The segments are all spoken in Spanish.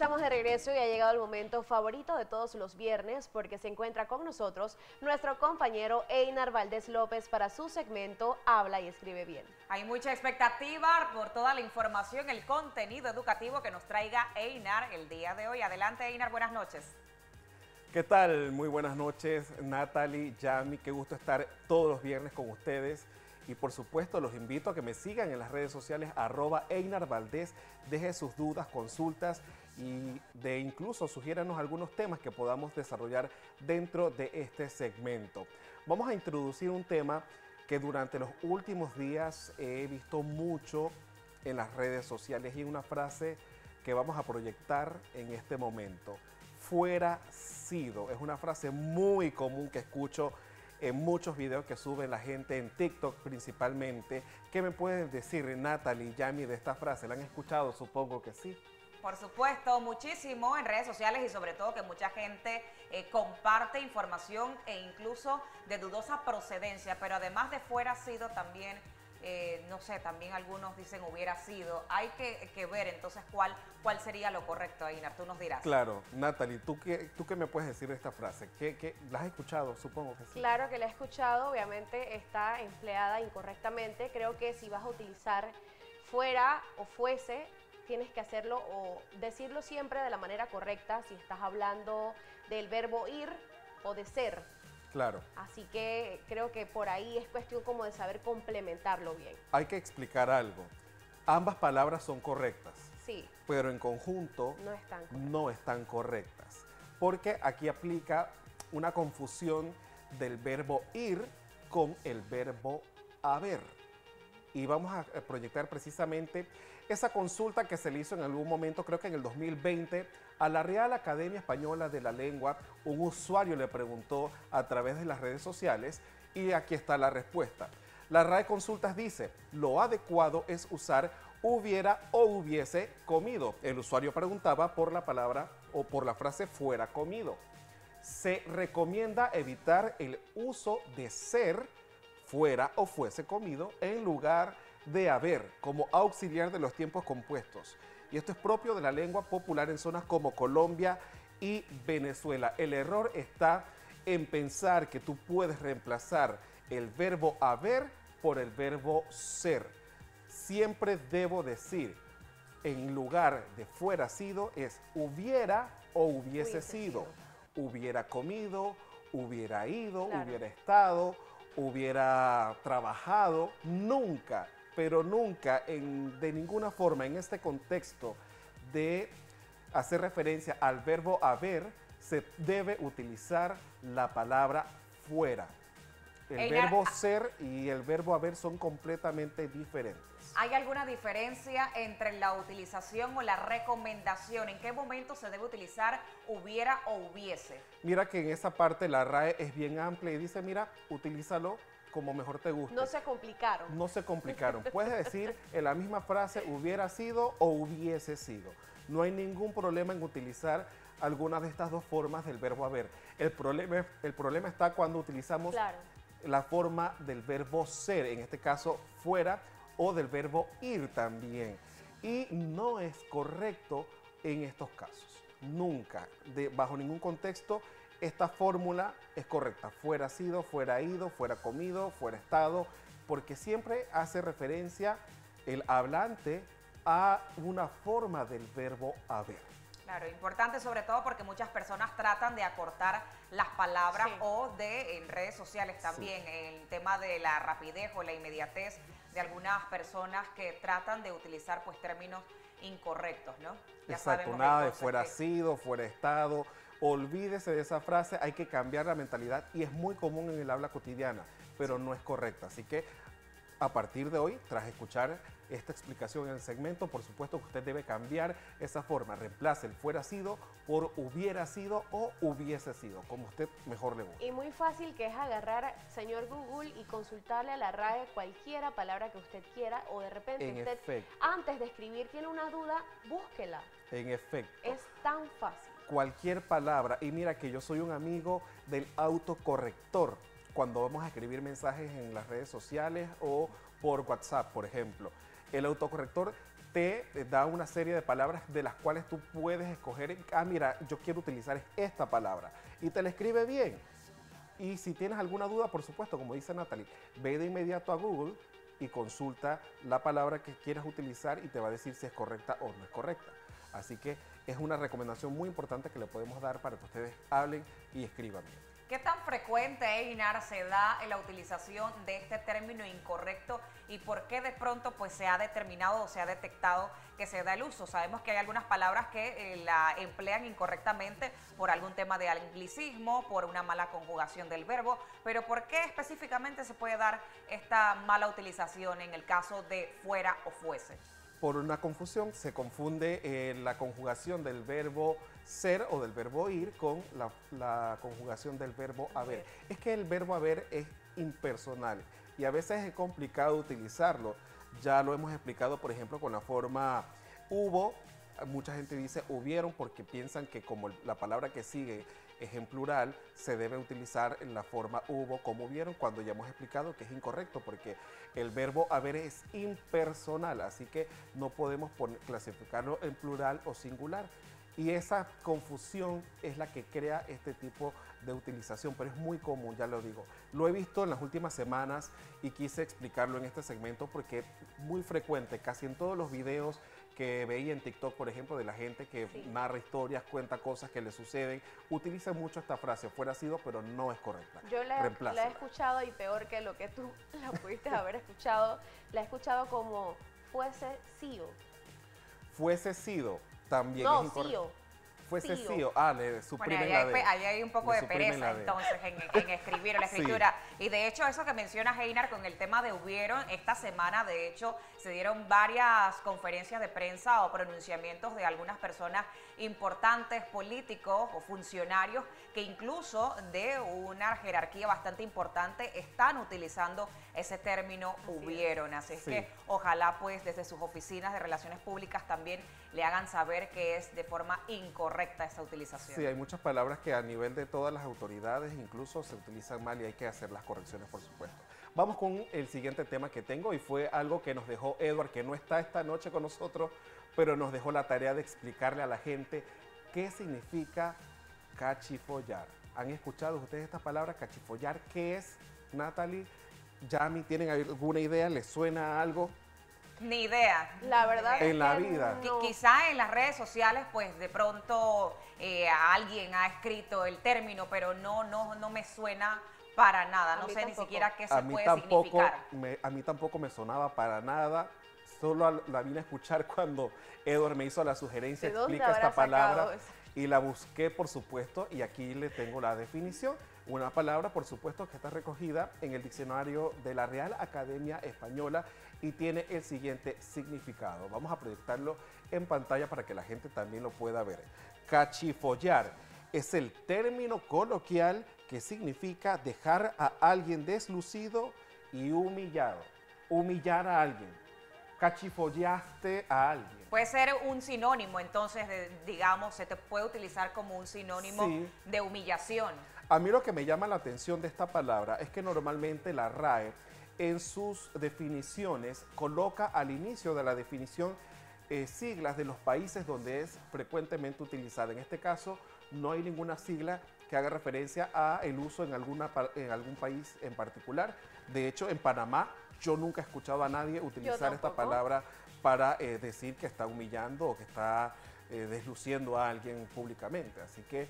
estamos de regreso y ha llegado el momento favorito de todos los viernes porque se encuentra con nosotros nuestro compañero Einar Valdés López para su segmento Habla y Escribe Bien. Hay mucha expectativa por toda la información, el contenido educativo que nos traiga Einar el día de hoy. Adelante, Einar, buenas noches. ¿Qué tal? Muy buenas noches, Natalie, Yami, qué gusto estar todos los viernes con ustedes. Y por supuesto los invito a que me sigan en las redes sociales @EinarValdés, deje sus dudas, consultas y incluso sugiéranos algunos temas que podamos desarrollar dentro de este segmento. Vamos a introducir un tema que durante los últimos días he visto mucho en las redes sociales y una frase que vamos a proyectar en este momento. Fuera sido, es una frase muy común que escucho en muchos videos que sube la gente en TikTok principalmente. ¿Qué me pueden decir, Natalie y Yami, de esta frase? ¿La han escuchado? Supongo que sí. Por supuesto, muchísimo en redes sociales y sobre todo que mucha gente comparte información e incluso de dudosa procedencia, pero además de fuera sido también, no sé, también algunos dicen hubiera sido. Hay que ver entonces cuál sería lo correcto, Einar, tú nos dirás. Claro, Natalie, ¿tú qué me puedes decir de esta frase? ¿La has escuchado? Supongo que sí. Claro que la he escuchado, obviamente está empleada incorrectamente. Creo que si vas a utilizar fuera o fuese, tienes que hacerlo o decirlo siempre de la manera correcta si estás hablando del verbo ir o de ser. Claro. Así que creo que por ahí es cuestión como de saber complementarlo bien. Hay que explicar algo. Ambas palabras son correctas. Sí. Pero en conjunto no están correctas. Porque aquí aplica una confusión del verbo ir con el verbo haber. Y vamos a proyectar precisamente esa consulta que se le hizo en algún momento, creo que en el 2020, a la Real Academia Española de la Lengua. Un usuario le preguntó a través de las redes sociales y aquí está la respuesta. La RAE Consultas dice, lo adecuado es usar hubiera o hubiese comido. El usuario preguntaba por la palabra o por la frase fuera comido. Se recomienda evitar el uso de ser, fuera o fuese comido, en lugar de haber, como auxiliar de los tiempos compuestos. Y esto es propio de la lengua popular en zonas como Colombia y Venezuela. El error está en pensar que tú puedes reemplazar el verbo haber por el verbo ser. Siempre debo decir, en lugar de fuera sido, es hubiera o hubiese sido. Hubiera comido, hubiera ido, claro, hubiera estado, hubiera trabajado. Nunca, pero nunca, de ninguna forma, en este contexto de hacer referencia al verbo haber, se debe utilizar la palabra fuera. El verbo ser y el verbo haber son completamente diferentes. ¿Hay alguna diferencia entre la utilización o la recomendación? ¿En qué momento se debe utilizar hubiera o hubiese? Mira que en esa parte la RAE es bien amplia y dice, mira, utilízalo como mejor te guste. No se complicaron. No se complicaron. Puedes decir en la misma frase hubiera sido o hubiese sido. No hay ningún problema en utilizar alguna de estas dos formas del verbo haber. El problema está cuando utilizamos la forma del verbo ser, en este caso fuera, o del verbo ir también. Y no es correcto en estos casos. Nunca, bajo ningún contexto, esta fórmula es correcta. Fuera sido, fuera ido, fuera comido, fuera estado, porque siempre hace referencia el hablante a una forma del verbo haber. Claro, importante sobre todo porque muchas personas tratan de acortar las palabras o en redes sociales también, el tema de la rapidez o la inmediatez de algunas personas que tratan de utilizar pues términos incorrectos, ¿no? Ya exacto, nada de fuera sido, fuera estado. Olvídese de esa frase, hay que cambiar la mentalidad y es muy común en el habla cotidiana, pero no es correcta. Así que a partir de hoy, tras escuchar esta explicación en el segmento, por supuesto que usted debe cambiar esa forma. Reemplace el fuera sido por hubiera sido o hubiese sido, como usted mejor le guste. Y muy fácil que es agarrar, señor Google, y consultarle a la RAE cualquiera palabra que usted quiera o de repente usted antes de escribir tiene una duda, búsquela. En efecto. Es tan fácil. Cualquier palabra. Y mira que yo soy un amigo del autocorrector cuando vamos a escribir mensajes en las redes sociales o por WhatsApp, por ejemplo. El autocorrector te da una serie de palabras de las cuales tú puedes escoger, mira, yo quiero utilizar esta palabra, y te la escribe bien. Y si tienes alguna duda, por supuesto, como dice Natalie, ve de inmediato a Google y consulta la palabra que quieras utilizar y te va a decir si es correcta o no es correcta. Así que es una recomendación muy importante que le podemos dar para que ustedes hablen y escriban bien. ¿Qué tan frecuente, Einar, se da la utilización de este término incorrecto y por qué de pronto pues se ha determinado o se ha detectado que se da el uso? Sabemos que hay algunas palabras que la emplean incorrectamente por algún tema de anglicismo, por una mala conjugación del verbo, pero ¿por qué específicamente se puede dar esta mala utilización en el caso de fuera o fuese? Por una confusión, se confunde la conjugación del verbo ser o del verbo ir con la conjugación del verbo haber. Es que el verbo haber es impersonal y a veces es complicado utilizarlo. Ya lo hemos explicado, por ejemplo, con la forma hubo. Mucha gente dice hubieron porque piensan que como la palabra que sigue es en plural, se debe utilizar en la forma hubo como hubieron, cuando ya hemos explicado que es incorrecto porque el verbo haber es impersonal, así que no podemos clasificarlo en plural o singular. Y esa confusión es la que crea este tipo de utilización, pero es muy común, ya lo digo. Lo he visto en las últimas semanas y quise explicarlo en este segmento porque es muy frecuente, casi en todos los videos que veía en TikTok, por ejemplo, de la gente que narra historias, cuenta cosas que le suceden, utiliza mucho esta frase, fuera sido, pero no es correcta. Yo la he escuchado y peor que lo que tú la pudiste haber escuchado, la he escuchado como fuese sido. Fuese sido, también no, es incorrecto. sío. Fuese sío. sío, le suprimen Bueno, la D. ahí hay un poco de pereza entonces en escribir, en la escritura. Sí. Y de hecho, eso que mencionas, Einar, con el tema de hubieron, esta semana de hecho se dieron varias conferencias de prensa o pronunciamientos de algunas personas importantes, políticos o funcionarios que incluso de una jerarquía bastante importante están utilizando ese término hubieron. Así es que ojalá pues desde sus oficinas de relaciones públicas también le hagan saber que es de forma incorrecta esa utilización. Sí, hay muchas palabras que a nivel de todas las autoridades incluso se utilizan mal y hay que hacer las correcciones, por supuesto. Vamos con el siguiente tema que tengo y fue algo que nos dejó Edward, que no está esta noche con nosotros, pero nos dejó la tarea de explicarle a la gente qué significa cachifollar. ¿Han escuchado ustedes esta palabra, cachifollar? ¿Qué es, Natalie? Yami, ¿tienen alguna idea? ¿Les suena algo? Ni idea. La verdad en la vida. No. Quizá en las redes sociales, pues de pronto alguien ha escrito el término, pero no me suena para nada. No sé ni siquiera qué se puede significar. A mí tampoco me sonaba para nada. Solo la vine a escuchar cuando Edward me hizo la sugerencia, explica esta palabra. Y la busqué, por supuesto, y aquí le tengo la definición. Una palabra, por supuesto, que está recogida en el diccionario de la Real Academia Española y tiene el siguiente significado. Vamos a proyectarlo en pantalla para que la gente también lo pueda ver. Cachifollar es el término coloquial que significa dejar a alguien deslucido y humillado. Humillar a alguien. Cachifollaste a alguien. Puede ser un sinónimo, entonces, digamos, se te puede utilizar como un sinónimo de humillación. A mí lo que me llama la atención de esta palabra es que normalmente la RAE en sus definiciones coloca al inicio de la definición siglas de los países donde es frecuentemente utilizada. En este caso no hay ninguna sigla que haga referencia a el uso en algún país en particular. De hecho, en Panamá yo nunca he escuchado a nadie utilizar esta palabra para decir que está humillando o que está desluciendo a alguien públicamente. Así que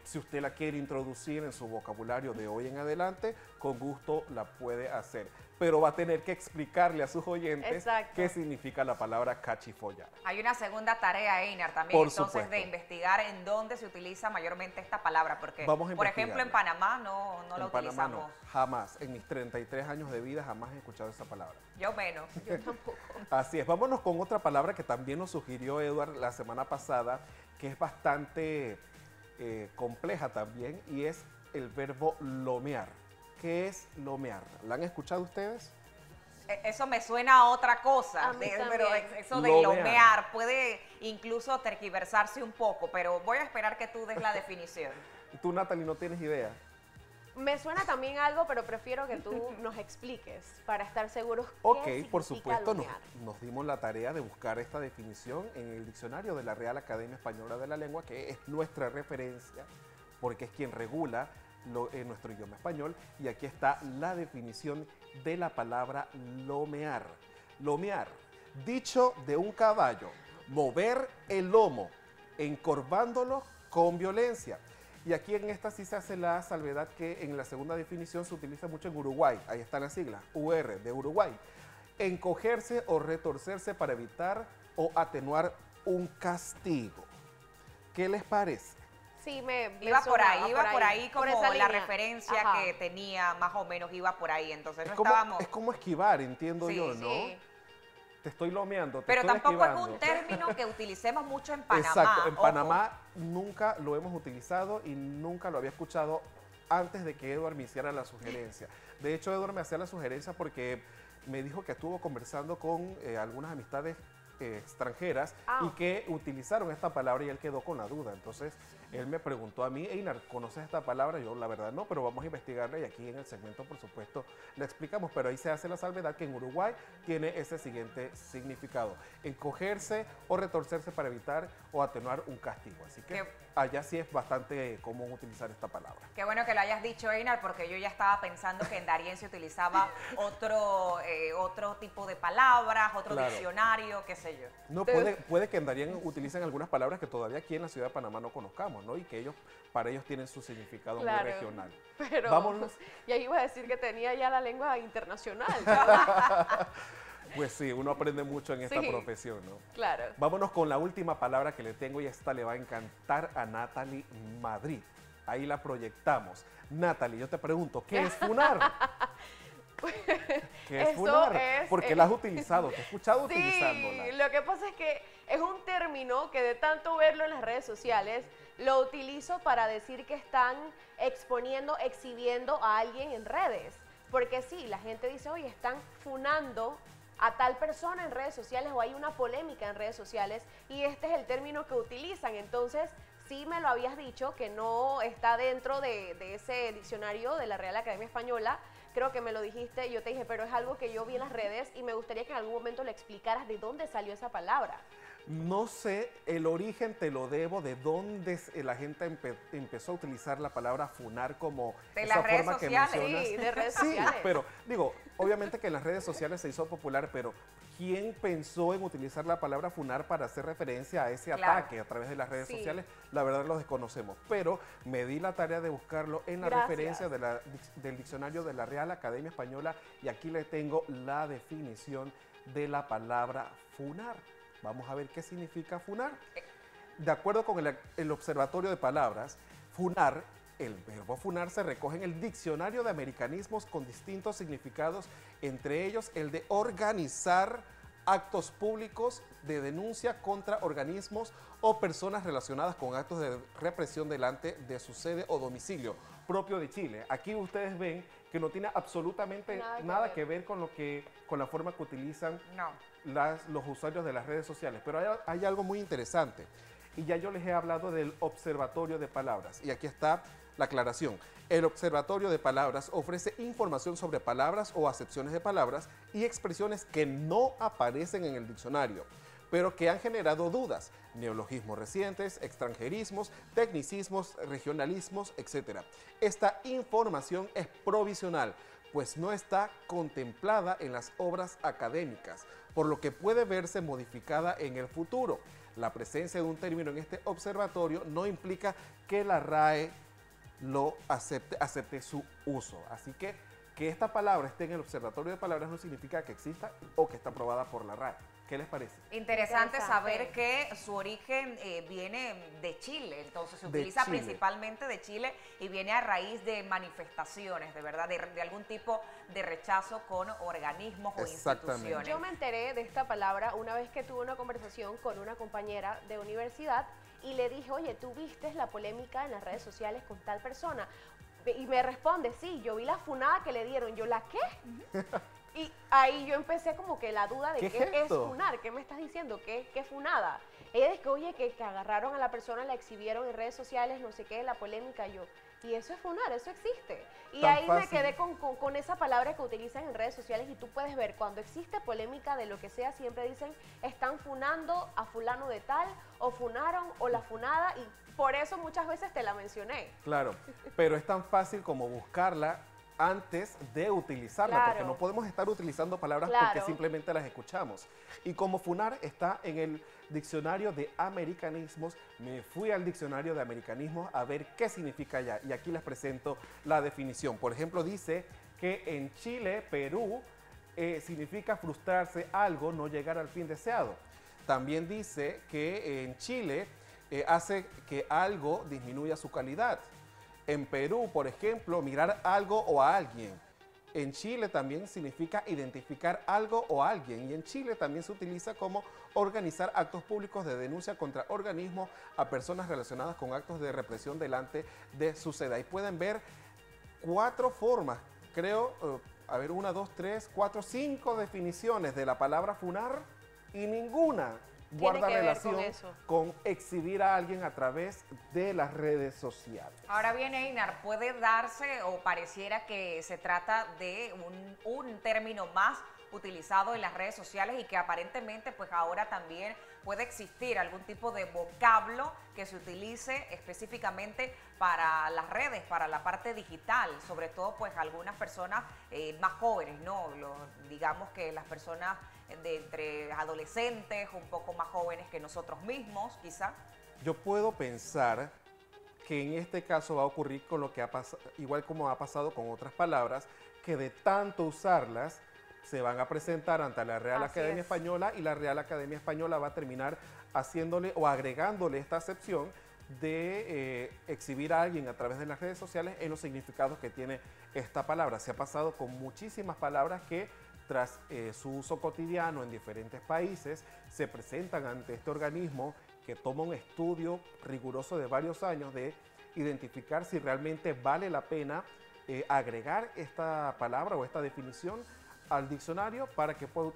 si usted la quiere introducir en su vocabulario de hoy en adelante, con gusto la puede hacer. Pero va a tener que explicarle a sus oyentes qué significa la palabra cachifollar. Hay una segunda tarea, Einar, también, entonces, de investigar en dónde se utiliza mayormente esta palabra, porque, por ejemplo, en Panamá no la utilizamos. Panamá no, jamás. En mis 33 años de vida jamás he escuchado esa palabra. Yo menos. Yo tampoco. Así es. Vámonos con otra palabra que también nos sugirió Edward la semana pasada, que es bastante compleja también, y es el verbo lomear. ¿Qué es lomear? ¿La han escuchado ustedes? Eso me suena a otra cosa, pero eso de lomear puede incluso tergiversarse un poco, pero voy a esperar que tú des la definición. ¿Tú, Natalie, no tienes idea? Me suena también algo, pero prefiero que tú nos expliques para estar seguros Ok, qué por significa supuesto, lumear. nos dimos la tarea de buscar esta definición en el diccionario de la Real Academia Española de la Lengua, que es nuestra referencia, porque es quien regula nuestro idioma español, y aquí está la definición de la palabra lomear. Lomear, dicho de un caballo, mover el lomo, encorvándolo con violencia. Y aquí en esta sí se hace la salvedad que en la segunda definición se utiliza mucho en Uruguay. Ahí están las siglas, UR, de Uruguay. Encogerse o retorcerse para evitar o atenuar un castigo. ¿Qué les parece? Sí, me Iba por sonaba, ahí, iba por ahí por como esa la línea. referencia Ajá. que tenía, más o menos iba por ahí. Entonces no Es como, estábamos... es como esquivar, entiendo Sí, yo, ¿no? Sí. Te estoy lomeando, te Pero estoy tampoco es esquivando. un término que utilicemos mucho en Panamá. Exacto, en ojo. Panamá nunca lo hemos utilizado y nunca lo había escuchado antes de que Edward me hiciera la sugerencia. De hecho, Edward me hacía la sugerencia porque me dijo que estuvo conversando con algunas amistades extranjeras y que utilizaron esta palabra y él quedó con la duda. Entonces, él me preguntó a mí, Einar, ¿conoces esta palabra? Yo, la verdad, no, pero vamos a investigarla y aquí en el segmento, por supuesto, la explicamos. Pero ahí se hace la salvedad que en Uruguay tiene ese siguiente significado: encogerse o retorcerse para evitar o atenuar un castigo. Así que allá sí es bastante común utilizar esta palabra. Qué bueno que lo hayas dicho, Einar, porque yo ya estaba pensando que en Darién se utilizaba otro tipo de palabras, otro Claro. diccionario, qué sé yo. No, puede que en Darien utilicen algunas palabras que todavía aquí en la ciudad de Panamá no conozcamos, ¿no? Y que para ellos tienen su significado Claro. muy regional. Pero, Vámonos. y ahí iba a decir que tenía ya la lengua internacional. Pues sí, uno aprende mucho en esta Sí. profesión, ¿no? Claro. Vámonos con la última palabra que le tengo y esta le va a encantar a Natalie Madrid. Ahí la proyectamos. Natalie, yo te pregunto, ¿qué es funar? ¿Qué es Eso funar? es, Porque la has utilizado, te he escuchado utilizándola. Sí, lo que pasa es que es un término que de tanto verlo en las redes sociales, lo utilizo para decir que están exponiendo, exhibiendo a alguien en redes. Porque sí, la gente dice, oye, están funando a tal persona en redes sociales o hay una polémica en redes sociales y este es el término que utilizan. Entonces, sí me lo habías dicho que no está dentro de ese diccionario de la Real Academia Española. Creo que me lo dijiste, yo te dije, pero es algo que yo vi en las redes y me gustaría que en algún momento le explicaras de dónde salió esa palabra. No sé, el origen te lo debo, de dónde la gente empezó a utilizar la palabra funar como De esa las redes forma que sociales. mencionas. Sí, de redes Sí, sociales. pero digo, obviamente que en las redes sociales se hizo popular, pero ¿quién pensó en utilizar la palabra funar para hacer referencia a ese Claro. ataque a través de las redes Sí. sociales? La verdad lo desconocemos, pero me di la tarea de buscarlo en la Gracias. referencia del diccionario de la Real Academia Española y aquí le tengo la definición de la palabra funar. Vamos a ver qué significa funar. De acuerdo con el Observatorio de Palabras, funar, el verbo funar se recoge en el diccionario de americanismos con distintos significados, entre ellos el de organizar actos públicos de denuncia contra organismos o personas relacionadas con actos de represión delante de su sede o domicilio propio de Chile. Aquí ustedes ven que no tiene absolutamente nada que ver con la forma que utilizan No. los usuarios de las redes sociales. Pero hay algo muy interesante. Y ya yo les he hablado del Observatorio de Palabras. Y aquí está la aclaración. El Observatorio de Palabras ofrece información sobre palabras o acepciones de palabras y expresiones que no aparecen en el diccionario, pero que han generado dudas, neologismos recientes, extranjerismos, tecnicismos, regionalismos, etc. Esta información es provisional, pues no está contemplada en las obras académicas, por lo que puede verse modificada en el futuro. La presencia de un término en este observatorio no implica que la RAE lo acepte su uso. Así que esta palabra esté en el Observatorio de Palabras no significa que exista o que está aprobada por la RAE. ¿Qué les parece? Interesante Interesante. saber que su origen viene de Chile, entonces se De utiliza Chile. principalmente de Chile y viene a raíz de manifestaciones, de verdad, de algún tipo de rechazo con organismos o Exactamente. instituciones. Yo me enteré de esta palabra una vez que tuve una conversación con una compañera de universidad y le dije, oye, ¿tú viste la polémica en las redes sociales con tal persona? Y me responde, sí, yo vi la funada que le dieron. Yo, ¿la qué? Y ahí yo empecé como que la duda de ¿Qué qué es es esto? funar, ¿qué me estás diciendo? ¿Qué funada? Ella dice que, oye, que agarraron a la persona, la exhibieron en redes sociales, no sé qué, la polémica. Yo, Y eso es funar, eso existe. Y Tan ahí fácil. me quedé con esa palabra que utilizan en redes sociales y tú puedes ver, cuando existe polémica de lo que sea, siempre dicen, están funando a fulano de tal, o funaron, o la funada, y por eso muchas veces te la mencioné. Claro, pero es tan fácil como buscarla antes de utilizarla, Claro. porque no podemos estar utilizando palabras Claro. porque simplemente las escuchamos. Y como funar está en el diccionario de americanismos, me fui al diccionario de americanismos a ver qué significa ya. Y aquí les presento la definición. Por ejemplo, dice que en Chile, Perú, significa frustrarse algo, no llegar al fin deseado. También dice que en Chile hace que algo disminuya su calidad. En Perú, por ejemplo, mirar algo o a alguien. En Chile también significa identificar algo o a alguien. Y en Chile también se utiliza como organizar actos públicos de denuncia contra organismos a personas relacionadas con actos de represión delante de su sede. Ahí pueden ver 4 formas, creo, a ver, 1, 2, 3, 4, 5 definiciones de la palabra funar y ninguna guarda que ver relación con eso. con exhibir a alguien a través de las redes sociales. Ahora bien, Einar, puede darse o pareciera que se trata de un término más utilizado en las redes sociales y que aparentemente pues ahora también puede existir algún tipo de vocablo que se utilice específicamente para las redes, para la parte digital, sobre todo pues algunas personas más jóvenes, ¿no? Digamos que las personas de entre adolescentes, un poco más jóvenes que nosotros mismos, quizá. Yo puedo pensar que en este caso va a ocurrir con lo que ha pasado, igual como ha pasado con otras palabras, que de tanto usarlas se van a presentar ante la Real Así Academia es. Española y la Real Academia Española va a terminar haciéndole o agregándole esta acepción de exhibir a alguien a través de las redes sociales en los significados que tiene esta palabra. Se ha pasado con muchísimas palabras que tras su uso cotidiano en diferentes países se presentan ante este organismo que toma un estudio riguroso de varios años de identificar si realmente vale la pena agregar esta palabra o esta definición al diccionario para que pueda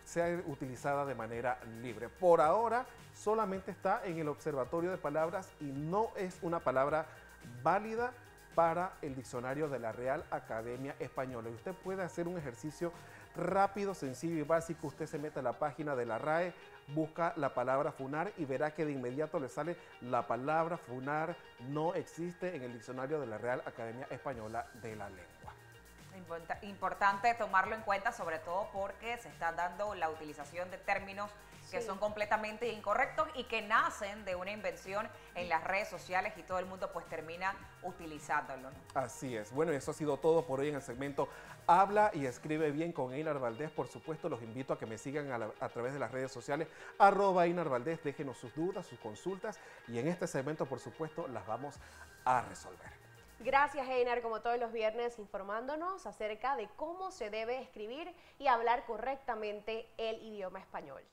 sea utilizada de manera libre. Por ahora solamente está en el observatorio de palabras y no es una palabra válida para el diccionario de la Real Academia Española. Y usted puede hacer un ejercicio rápido, sencillo y básico. Usted se mete a la página de la RAE, busca la palabra funar y verá que de inmediato le sale la palabra funar no existe en el diccionario de la Real Academia Española de la Lengua. Importante tomarlo en cuenta, sobre todo porque se está dando la utilización de términos que Sí. son completamente incorrectos y que nacen de una invención en las redes sociales y todo el mundo pues termina utilizándolo, ¿no? Así es. Bueno, eso ha sido todo por hoy en el segmento Habla y Escribe Bien con Einar Valdés. Por supuesto, los invito a que me sigan a través de las redes sociales, @Einar Valdés. Déjenos sus dudas, sus consultas y en este segmento, por supuesto, las vamos a resolver. Gracias, Einar, como todos los viernes, informándonos acerca de cómo se debe escribir y hablar correctamente el idioma español.